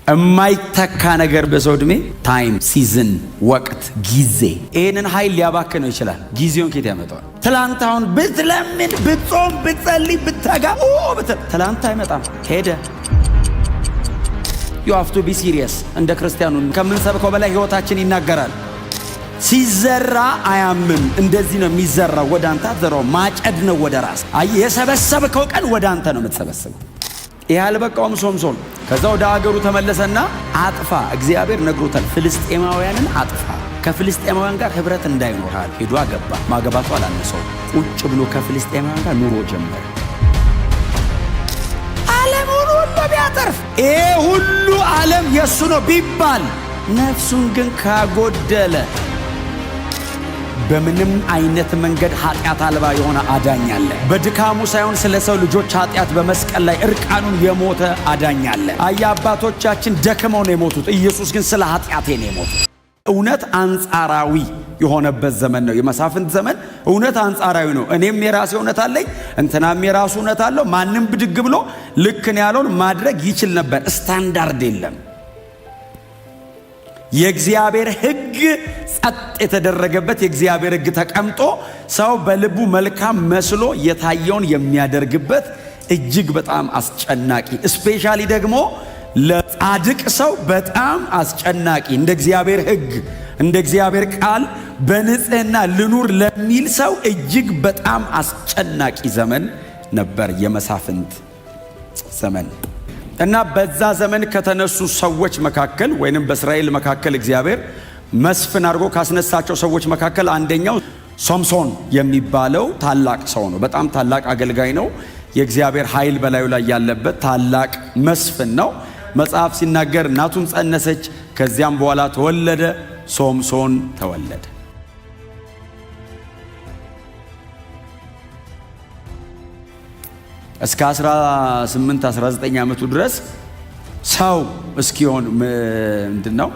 የማይተካ ነገር በሰው ዕድሜ ታይም፣ ሲዝን፣ ወቅት፣ ጊዜ ይህንን ኃይል ሊያባክነው ይችላል። ጊዜውን ከየት ያመጣዋል? ትላንት አሁን ብትለምን፣ ብትጾም፣ ብትጸልይ፣ ብትተጋ ትላንት አይመጣም፣ ሄደ። you have to be serious። እንደ ክርስቲያኑ ከምንሰብከው በላይ ህይወታችን ይናገራል። ሲዘራ አያምም። እንደዚህ ነው የሚዘራው። ወደ አንተ አትዘራው፣ ማጨድ ነው ወደ ራስ። የሰበሰብከው ቀን ወደ አንተ ነው የምትሰበስበው። ይህ አልበቃውም ሶምሶን ከዛ ወደ አገሩ ተመለሰና አጥፋ፣ እግዚአብሔር ነግሮታል፣ ፍልስጤማውያንን አጥፋ፣ ከፍልስጤማውያን ጋር ህብረት እንዳይኖርሃል። ሄዶ አገባ። ማገባቱ አላነሰው፣ ቁጭ ብሎ ከፍልስጤማውያን ጋር ኑሮ ጀመረ። ዓለሙን ሁሉ ቢያተርፍ ይሄ ሁሉ ዓለም የእሱ ነው ቢባል ነፍሱን ግን ካጎደለ በምንም አይነት መንገድ ኃጢአት አልባ የሆነ አዳኝ አለ። በድካሙ ሳይሆን ስለ ሰው ልጆች ኃጢአት በመስቀል ላይ እርቃኑን የሞተ አዳኝ አለ። አባቶቻችን ደክመው ነው የሞቱት፣ ኢየሱስ ግን ስለ ኃጢአቴ ነው የሞቱት። እውነት አንጻራዊ የሆነበት ዘመን ነው የመሳፍንት ዘመን። እውነት አንጻራዊ ነው። እኔም የራሴ እውነት አለኝ፣ እንትናም የራሱ እውነት አለው። ማንም ብድግ ብሎ ልክ ነው ያለውን ማድረግ ይችል ነበር። ስታንዳርድ የለም። የእግዚአብሔር ሕግ ጸጥ የተደረገበት የእግዚአብሔር ሕግ ተቀምጦ ሰው በልቡ መልካም መስሎ የታየውን የሚያደርግበት እጅግ በጣም አስጨናቂ፣ ስፔሻሊ ደግሞ ለጻድቅ ሰው በጣም አስጨናቂ፣ እንደ እግዚአብሔር ሕግ እንደ እግዚአብሔር ቃል በንጽህና ልኑር ለሚል ሰው እጅግ በጣም አስጨናቂ ዘመን ነበር የመሳፍንት ዘመን። እና በዛ ዘመን ከተነሱ ሰዎች መካከል ወይንም በእስራኤል መካከል እግዚአብሔር መስፍን አድርጎ ካስነሳቸው ሰዎች መካከል አንደኛው ሶምሶን የሚባለው ታላቅ ሰው ነው። በጣም ታላቅ አገልጋይ ነው። የእግዚአብሔር ኃይል በላዩ ላይ ያለበት ታላቅ መስፍን ነው። መጽሐፍ ሲናገር እናቱም ጸነሰች፣ ከዚያም በኋላ ተወለደ፣ ሶምሶን ተወለደ። እስከ 18 19 ዓመቱ ድረስ ሰው እስኪሆን ምንድነው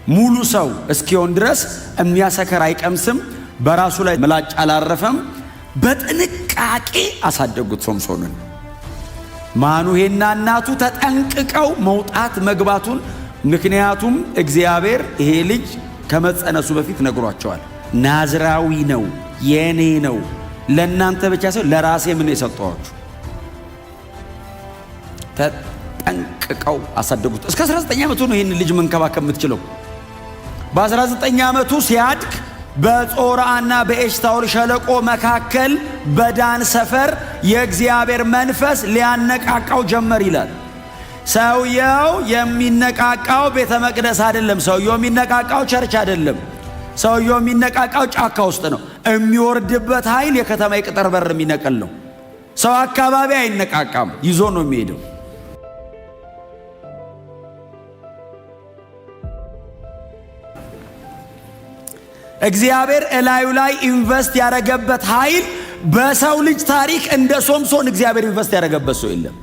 ሙሉ ሰው እስኪሆን ድረስ የሚያሰከር አይቀምስም፣ በራሱ ላይ ምላጭ አላረፈም። በጥንቃቄ አሳደጉት ሶምሶንን። ማኑሄና እናቱ ተጠንቅቀው መውጣት መግባቱን፣ ምክንያቱም እግዚአብሔር ይሄ ልጅ ከመጸነሱ በፊት ነግሯቸዋል። ናዝራዊ ነው፣ የኔ ነው፣ ለእናንተ ብቻ ሳይሆን ለራሴ ምን የሰጠኋችሁ። ተጠንቅቀው አሳደጉት። እስከ 19 ዓመቱ ነው ይህን ልጅ መንከባከብ የምትችለው። በ19 ዓመቱ ሲያድግ በጾርዓና በኤሽታኦል ሸለቆ መካከል በዳን ሰፈር የእግዚአብሔር መንፈስ ሊያነቃቃው ጀመር ይላል። ሰውየው የሚነቃቃው ቤተ መቅደስ አይደለም። ሰውየው የሚነቃቃው ቸርች አይደለም። ሰውየው የሚነቃቃው ጫካ ውስጥ ነው። የሚወርድበት ኃይል የከተማ የቅጥር በር የሚነቀል ነው። ሰው አካባቢ አይነቃቃም፣ ይዞ ነው የሚሄደው። እግዚአብሔር እላዩ ላይ ኢንቨስት ያደረገበት ኃይል በሰው ልጅ ታሪክ እንደ ሶምሶን እግዚአብሔር ኢንቨስት ያደረገበት ሰው የለም።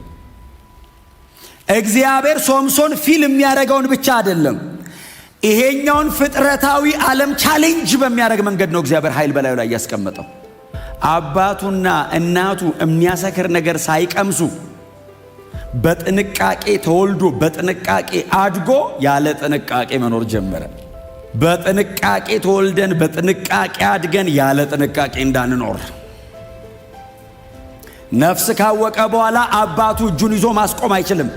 እግዚአብሔር ሶምሶን ፊልም የሚያደርገውን ብቻ አይደለም፣ ይሄኛውን ፍጥረታዊ ዓለም ቻሌንጅ በሚያደርግ መንገድ ነው እግዚአብሔር ኃይል በላዩ ላይ ያስቀመጠው። አባቱና እናቱ የሚያሰክር ነገር ሳይቀምሱ በጥንቃቄ ተወልዶ በጥንቃቄ አድጎ ያለ ጥንቃቄ መኖር ጀመረ። በጥንቃቄ ተወልደን በጥንቃቄ አድገን ያለ ጥንቃቄ እንዳንኖር። ነፍስ ካወቀ በኋላ አባቱ እጁን ይዞ ማስቆም አይችልም።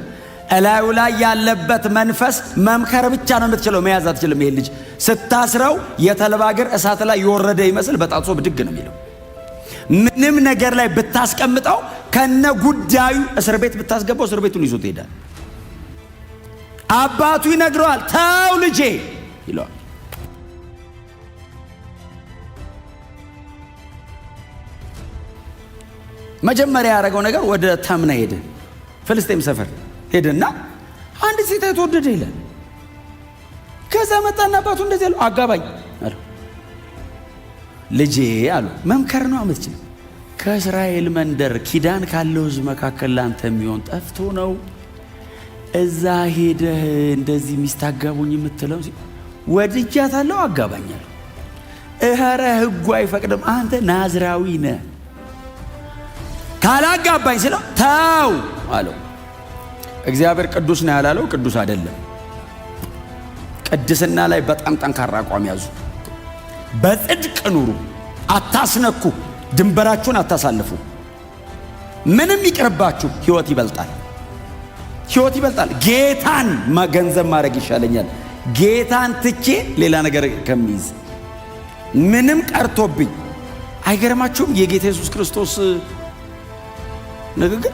እላዩ ላይ ያለበት መንፈስ መምከር ብቻ ነው የምትችለው፣ መያዝ አትችልም። ይሄ ልጅ ስታስረው የተልባ እግር እሳት ላይ የወረደ ይመስል በጣጥሶ ብድግ ነው የሚለው። ምንም ነገር ላይ ብታስቀምጠው ከነ ጉዳዩ እስር ቤት ብታስገባው እስር ቤቱን ይዞት ይሄዳል። አባቱ ይነግረዋል፣ ተው ልጄ ይለዋል። መጀመሪያ ያደረገው ነገር ወደ ተምና ሄደ፣ ፍልስጤም ሰፈር ሄደና አንድ ሴት ተወደደ ይላል። ከዛ መጣና አባቱ እንደዚህ አለው፣ አጋባኝ አለው። ልጄ አሉ፣ መምከር ነው አመትችል። ከእስራኤል መንደር ኪዳን ካለው ሕዝብ መካከል ላንተ የሚሆን ጠፍቶ ነው እዛ ሄደህ እንደዚህ ሚስታጋቡኝ የምትለው? ወድጃታለሁ፣ አጋባኛለሁ። እኸረ ሕጉ አይፈቅድም፣ አንተ ናዝራዊ ነህ፣ ካላጋባኝ ስለው ተው አለው። እግዚአብሔር ቅዱስ ነው ያላለው ቅዱስ አይደለም። ቅድስና ላይ በጣም ጠንካራ አቋም ያዙ። በጽድቅ ኑሩ፣ አታስነኩ፣ ድንበራችሁን አታሳልፉ። ምንም ይቅርባችሁ፣ ሕይወት ይበልጣል። ሕይወት ይበልጣል። ጌታን ገንዘብ ማድረግ ይሻለኛል ጌታን ትቼ ሌላ ነገር ከሚይዝ። ምንም ቀርቶብኝ አይገርማችሁም? የጌታ ኢየሱስ ክርስቶስ ንግግር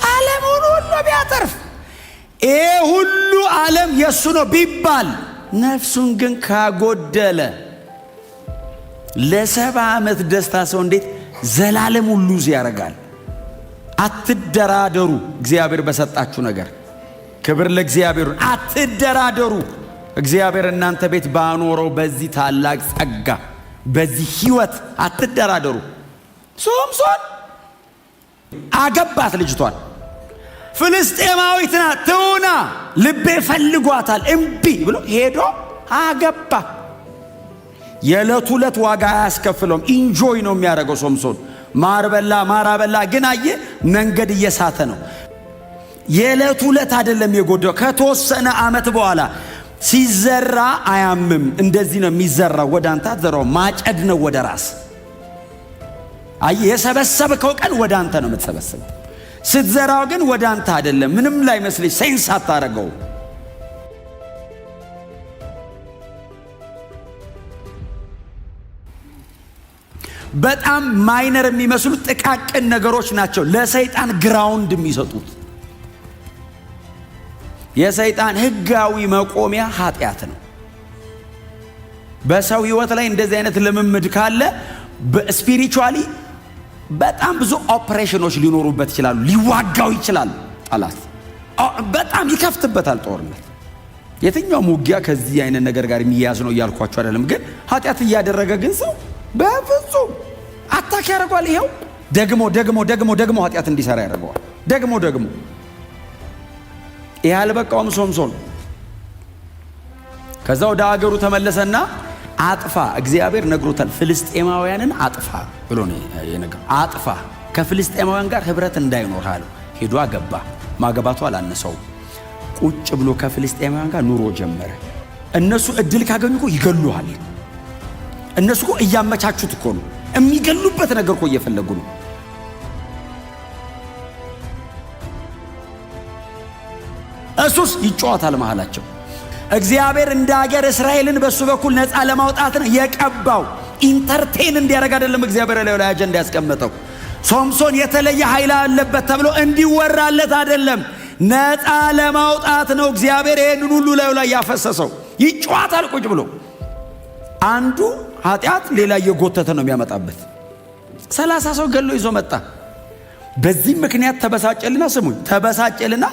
ዓለሙን ሁሉ ቢያተርፍ ይሄ ሁሉ ዓለም የእሱ ነው ቢባል ነፍሱን ግን ካጎደለ ለ70 ዓመት ደስታ ሰው እንዴት ዘላለም ሁሉ ያረጋል? አትደራደሩ። እግዚአብሔር በሰጣችሁ ነገር ክብር ለእግዚአብሔር። አትደራደሩ። እግዚአብሔር እናንተ ቤት ባኖረው በዚህ ታላቅ ጸጋ፣ በዚህ ሕይወት አትደራደሩ። ሶምሶን አገባት ልጅቷን። ፍልስጤማዊት ናት ትሁና፣ ልቤ ፈልጓታል እምቢ ብሎ ሄዶ አገባ። የዕለት ሁለት ዋጋ አያስከፍለውም። ኢንጆይ ነው የሚያደርገው ሶምሶን። ማርበላ ማራበላ ግን አየ መንገድ እየሳተ ነው። የዕለት ሁለት አይደለም የጎደው። ከተወሰነ ዓመት በኋላ ሲዘራ አያምም። እንደዚህ ነው የሚዘራው። ወደ አንተ አትዘራው፣ ማጨድ ነው ወደ ራስ። አየ የሰበሰብከው ቀን ወደ አንተ ነው የምትሰበስበው። ስትዘራው ግን ወደ አንተ አይደለም። ምንም ላይ መስልሽ ሴንስ አታረገው። በጣም ማይነር የሚመስሉ ጥቃቅን ነገሮች ናቸው ለሰይጣን ግራውንድ የሚሰጡት። የሰይጣን ህጋዊ መቆሚያ ኃጢአት ነው። በሰው ህይወት ላይ እንደዚህ አይነት ልምምድ ካለ በስፒሪቹዋሊ በጣም ብዙ ኦፕሬሽኖች ሊኖሩበት ይችላሉ። ሊዋጋው ይችላል። ጠላት በጣም ይከፍትበታል ጦርነት። የትኛውም ውጊያ ከዚህ አይነት ነገር ጋር የሚያዝ ነው እያልኳቸው አይደለም። ግን ኃጢአት እያደረገ ግን ሰው በፍጹም አታክ ያደርገዋል። ይሄው ደግሞ ደግሞ ደግሞ ደግሞ ኃጢአት እንዲሰራ ያደርገዋል። ደግሞ ደግሞ ይሄ አልበቃውም ሶምሶን። ከዛ ወደ አገሩ ተመለሰና አጥፋ፣ እግዚአብሔር ነግሮታል፣ ፍልስጤማውያንን አጥፋ ብሎ ነው የነገረው። አጥፋ፣ ከፍልስጤማውያን ጋር ህብረት እንዳይኖር አለው። ሄዶ አገባ። ማገባቱ አላነሰው። ቁጭ ብሎ ከፍልስጤማውያን ጋር ኑሮ ጀመረ። እነሱ እድል ካገኙ እኮ ይገሉሃል። እነሱ እኮ እያመቻቹት እኮ ነው። የሚገሉበት ነገር እኮ እየፈለጉ ነው። እሱስ ይጫወታል መሃላቸው። እግዚአብሔር እንደ ሀገር እስራኤልን በሱ በኩል ነፃ ለማውጣት ነው የቀባው። ኢንተርቴን እንዲያደርግ አይደለም እግዚአብሔር ላይ አጀንዳ ያስቀመጠው። ሶምሶን የተለየ ኃይል አለበት ተብሎ እንዲወራለት አይደለም፣ ነፃ ለማውጣት ነው እግዚአብሔር ይህንን ሁሉ ላይ ያፈሰሰው። ይጫወታል ቁጭ ብሎ። አንዱ ኃጢአት ሌላ እየጎተተ ነው የሚያመጣበት። 30 ሰው ገሎ ይዞ መጣ። በዚህ ምክንያት ተበሳጨልና፣ ስሙኝ፣ ተበሳጨልና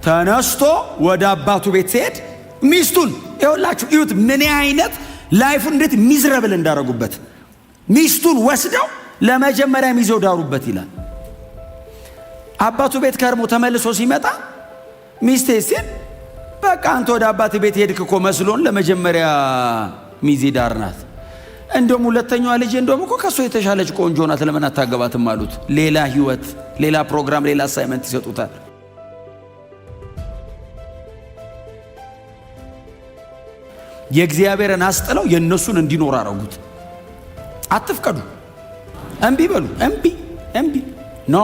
ተነስቶ ወደ አባቱ ቤት ሲሄድ ሚስቱን ይኸውላችሁ፣ እዩት ምን አይነት ላይፉን እንዴት ሚዝረብል እንዳረጉበት። ሚስቱን ወስደው ለመጀመሪያ ሚዘው ዳሩበት ይላል። አባቱ ቤት ከርሞ ተመልሶ ሲመጣ ሚስቴ ሲል በቃ አንተ ወደ አባቱ ቤት ሄድክ እኮ መስሎን ለመጀመሪያ ሚዜ ዳር ናት። እንደውም ሁለተኛዋ ልጅ እንደውም እኮ ከሷ የተሻለች ቆንጆ ናት፣ ለምን አታገባትም አሉት። ሌላ ህይወት፣ ሌላ ፕሮግራም፣ ሌላ አሳይመንት ይሰጡታል። የእግዚአብሔርን አስጥለው የነሱን እንዲኖር አረጉት። አትፍቀዱ፣ እምቢ በሉ። እምቢ ኖ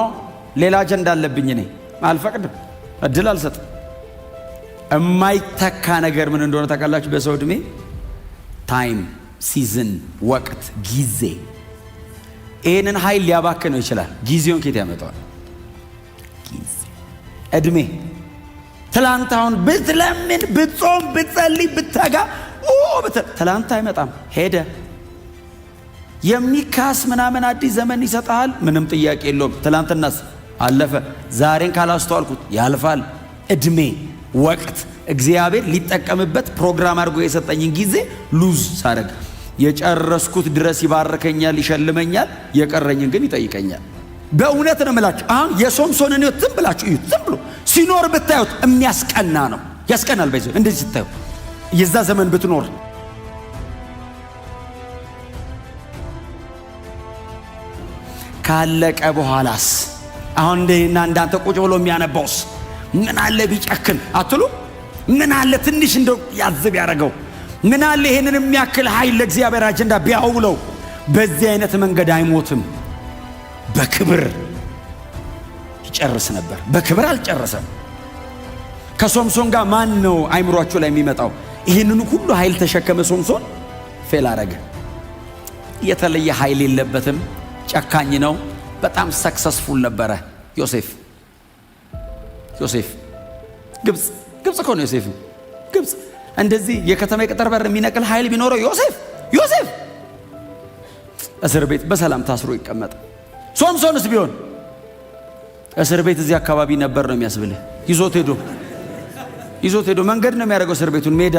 ሌላ አጀንዳ አለብኝ፣ እኔ አልፈቅድም፣ እድል አልሰጥም። የማይተካ ነገር ምን እንደሆነ ታውቃላችሁ? በሰው ዕድሜ ታይም፣ ሲዝን፣ ወቅት፣ ጊዜ። ይህንን ኃይል ሊያባክነው ይችላል። ጊዜውን ኬት ያመጣዋል? ጊዜ፣ ዕድሜ። ትላንት አሁን ብትለምን፣ ብትጾም፣ ብትጸልይ፣ ብትተጋ ትላንት አይመጣም፣ ሄደ። የሚካስ ምናምን አዲስ ዘመን ይሰጣል፣ ምንም ጥያቄ የለውም። ትላንትናስ አለፈ። ዛሬን ካላስተዋልኩት ያልፋል። ዕድሜ፣ ወቅት እግዚአብሔር ሊጠቀምበት ፕሮግራም አድርጎ የሰጠኝን ጊዜ ሉዝ ሳደርግ የጨረስኩት ድረስ ይባርከኛል፣ ይሸልመኛል፣ የቀረኝን ግን ይጠይቀኛል። በእውነት ነው የምላችሁ። አሁን የሶምሶንን ሕይወት ዝም ብላችሁ እዩት። ዝም ብሎ ሲኖር ብታዩት የሚያስቀና ነው። ያስቀናል። በይዘ እንደዚህ ስታዩ የዛ ዘመን ብትኖር ካለቀ በኋላስ አሁን እንደና እንዳንተ ቁጭ ብሎ የሚያነባውስ ምን አለ ቢጨክን አትሉ? ምን አለ ትንሽ እንደው ያዝብ ያደረገው? ምን አለ ይሄንን የሚያክል ኃይል ለእግዚአብሔር አጀንዳ ቢያውለው? በዚህ አይነት መንገድ አይሞትም፣ በክብር ይጨርስ ነበር። በክብር አልጨረሰም። ከሶምሶን ጋር ማን ነው አይምሯቸው ላይ የሚመጣው? ይህንን ሁሉ ኃይል ተሸከመ። ሶምሶን ፌል አረገ። የተለየ ኃይል የለበትም፣ ጨካኝ ነው። በጣም ሰክሰስፉል ነበረ ዮሴፍ። ግብፅ እኮ ነው ዮሴፍ። ግብፅ እንደዚህ የከተማ የቅጥር በር የሚነቅል ኃይል ቢኖረው ዮሴፍ እስር ቤት በሰላም ታስሮ ይቀመጥ። ሶምሶንስ ቢሆን እስር ቤት እዚህ አካባቢ ነበር ነው የሚያስብልህ። ይዞት ሄዶ መንገድ ነው የሚያደርገው እስር ቤቱን ሜዳ።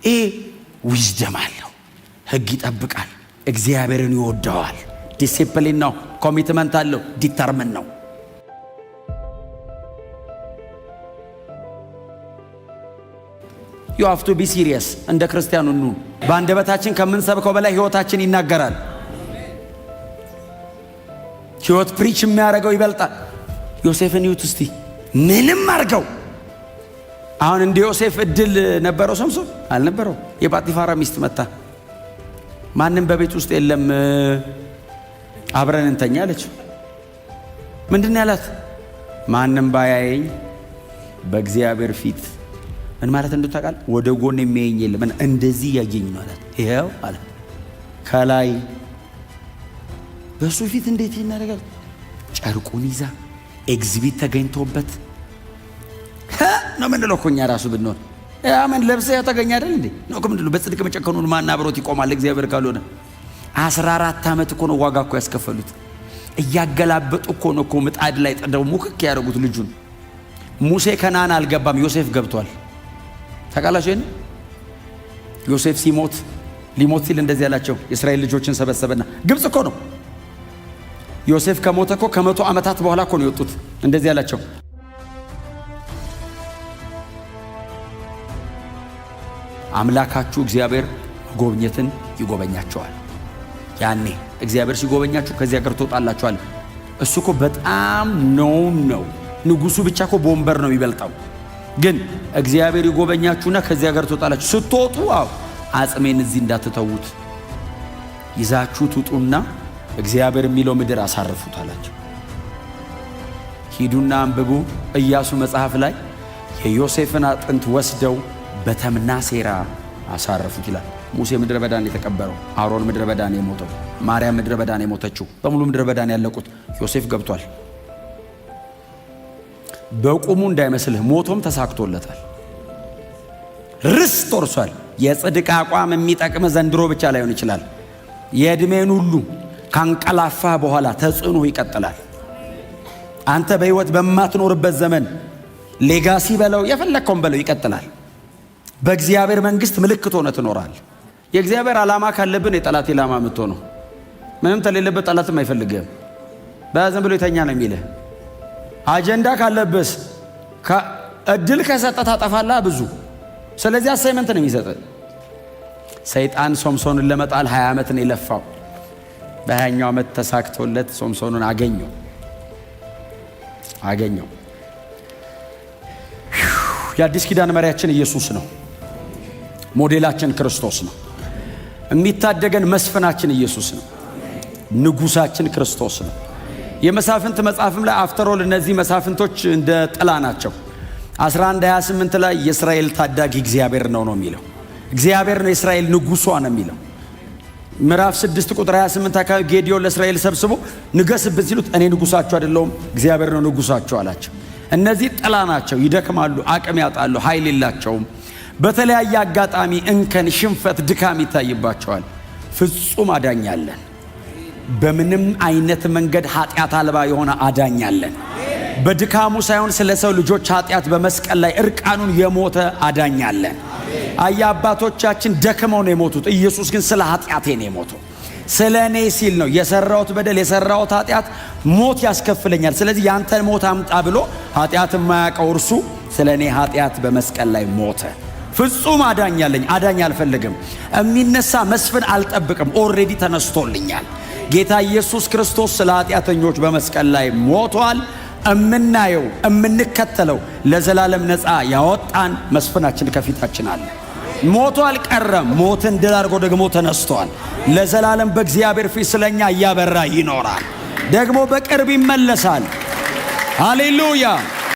ይሄ ዊዝደም አለው፣ ህግ ይጠብቃል፣ እግዚአብሔርን ይወደዋል። ዲሲፕሊን ነው፣ ኮሚትመንት አለው፣ ዲተርምን ነው። you have to be serious። እንደ ክርስቲያኑ ኑ በአንደበታችን ከምንሰብከው በላይ ህይወታችን ይናገራል። ህይወት ፕሪች የሚያደርገው ይበልጣል። ዮሴፍን ይዩት እስቲ፣ ምንም አድርገው። አሁን እንደ ዮሴፍ እድል ነበረው ሶምሶን? አልነበረው። የጳጢፋራ ሚስት መጣ፣ ማንም በቤት ውስጥ የለም፣ አብረን እንተኛ አለች። ምንድን ያላት? ማንም ባያየኝ በእግዚአብሔር ፊት ምን ማለት እንደታውቃል? ወደ ጎን የሚያየኝ የለም፣ እንደዚህ ያየኝ ነው አላት። ይሄው አለ ከላይ በሱ ፊት እንዴት ይናደርጋል? ጨርቁን ይዛ ኤግዚቢት ተገኝቶበት ነው ምንለው እኮ እኛ ራሱ ብንሆን ምን ለብሰ ተገኘ አይደል እንዴ ነው እኮ ምንድነው? በጽድቅ መጨከኑን ማን አብሮት ይቆማል? እግዚአብሔር ካልሆነ 14 ዓመት እኮ ነው ዋጋ እኮ ያስከፈሉት። እያገላበጡ እኮ ነው እኮ ምጣድ ላይ ጥደው ሙክክ ያደረጉት ልጁን። ሙሴ ከናን አልገባም፣ ዮሴፍ ገብቷል። ታውቃላችሁ? ዮሴፍ ሊሞት ሲል እንደዚህ ያላቸው የእስራኤል ልጆችን ሰበሰበና ግብፅ እኮ ነው። ዮሴፍ ከሞተ እኮ ከ100 ዓመታት በኋላ እኮ ነው የወጡት። እንደዚህ ያላቸው አምላካችሁ እግዚአብሔር ጎብኘትን ይጎበኛቸዋል። ያኔ እግዚአብሔር ሲጎበኛችሁ ከዚያ ሀገር ትወጣላችኋል። እሱ እኮ በጣም ነው ንጉሱ ብቻ እኮ በወንበር ነው የሚበልጣው። ግን እግዚአብሔር ይጎበኛችሁና ከዚያ ሀገር ትወጣላችሁ። ስትወጡ አጽሜን እዚህ እንዳትተዉት ይዛችሁ ትውጡና እግዚአብሔር የሚለው ምድር አሳርፉት አላቸው። ሂዱና አንብቡ። ኢያሱ መጽሐፍ ላይ የዮሴፍን አጥንት ወስደው በተምና ሴራ አሳረፉት ይላል። ሙሴ ምድረ በዳን የተቀበረው፣ አሮን ምድረ በዳን የሞተው፣ ማርያም ምድረ በዳን የሞተችው፣ በሙሉ ምድረ በዳን ያለቁት። ዮሴፍ ገብቷል። በቁሙ እንዳይመስልህ ሞቶም ተሳክቶለታል። ርስት ወርሷል። የጽድቅ አቋም የሚጠቅም ዘንድሮ ብቻ ላይሆን ይችላል። የዕድሜን ሁሉ ካንቀላፋ በኋላ ተጽዕኖ ይቀጥላል። አንተ በሕይወት በማትኖርበት ዘመን ሌጋሲ በለው የፈለግከውን በለው ይቀጥላል። በእግዚአብሔር መንግሥት ምልክት ሆነ ትኖራል። የእግዚአብሔር ዓላማ ካለብን የጠላት ዓላማ የምትሆነው ምንም ተሌለበት ጠላትም አይፈልግም። በዝም ብሎ የተኛ ነው የሚልህ። አጀንዳ ካለብስ እድል ከሰጠ ታጠፋላ ብዙ። ስለዚህ አሳይመንት ነው የሚሰጥ። ሰይጣን ሶምሶንን ለመጣል 20 ዓመት ነው የለፋው። በ20ኛው ዓመት ተሳክቶለት ሶምሶንን አገኘው። የአዲስ ኪዳን መሪያችን ኢየሱስ ነው። ሞዴላችን ክርስቶስ ነው። የሚታደገን መስፍናችን ኢየሱስ ነው። ንጉሳችን ክርስቶስ ነው። የመሳፍንት መጽሐፍም ላይ አፍተሮል እነዚህ መሳፍንቶች እንደ ጥላ ናቸው። 11:28 ላይ የእስራኤል ታዳጊ እግዚአብሔር ነው የሚለው። እግዚአብሔር ነው የእስራኤል ንጉሷ ነው የሚለው። ምዕራፍ 6 ቁጥር 28 አካባቢ ጌዲዮን ለእስራኤል ሰብስቦ ንገስብን ሲሉት እኔ ንጉሳቸው አይደለሁም እግዚአብሔር ነው ንጉሳቸው አላቸው። እነዚህ ጥላ ናቸው። ይደክማሉ፣ አቅም ያጣሉ፣ ኃይል የላቸውም። በተለያየ አጋጣሚ እንከን፣ ሽንፈት፣ ድካም ይታይባቸዋል። ፍጹም አዳኛለን። በምንም አይነት መንገድ ኃጢአት አልባ የሆነ አዳኛለን። በድካሙ ሳይሆን ስለ ሰው ልጆች ኃጢአት በመስቀል ላይ እርቃኑን የሞተ አዳኛለን። አያ አባቶቻችን ደክመው ነው የሞቱት። ኢየሱስ ግን ስለ ኃጢአቴ ነው የሞተው። ስለ እኔ ሲል ነው። የሰራሁት በደል የሰራሁት ኃጢአት ሞት ያስከፍለኛል። ስለዚህ ያንተን ሞት አምጣ ብሎ ኃጢአት የማያውቀው እርሱ ስለ እኔ ኃጢአት በመስቀል ላይ ሞተ። ፍጹም አዳኛለኝ። አዳኝ አልፈልግም። የሚነሳ መስፍን አልጠብቅም። ኦልሬዲ ተነስቶልኛል። ጌታ ኢየሱስ ክርስቶስ ስለ ኃጢአተኞች በመስቀል ላይ ሞቷል። እምናየው እምንከተለው ለዘላለም ነፃ ያወጣን መስፍናችን ከፊታችን አለ። ሞቶ አልቀረም። ሞትን ድል አድርጎ ደግሞ ተነስቷል። ለዘላለም በእግዚአብሔር ፊት ስለኛ እያበራ ይኖራል። ደግሞ በቅርብ ይመለሳል። ሃሌሉያ።